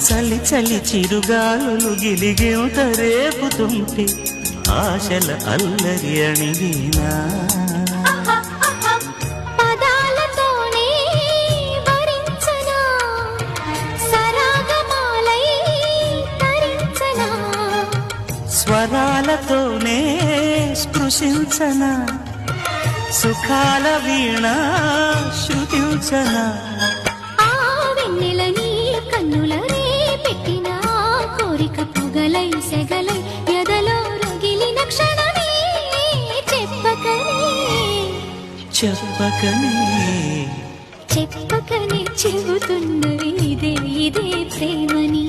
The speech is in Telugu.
చలి చలి చిరుగాలులు గిలిగివుట రేపుతుంటే ఆశల అల్లరి అణిగినా పదాలతోనే వరించనా సరాగమాలై తరించనా స్వరాలతోనే స్పృశించనా సుఖాల వీణ శృతించనా ఆ వెన్నెల నీ కన్నుల రే పెట్టిన కోరిక పొగలై సెగలై ఎదలో రగిలిన క్షణమే చెప్పకనే చెప్పకనే చెబుతున్నది ఇదే ఇదే ప్రేమని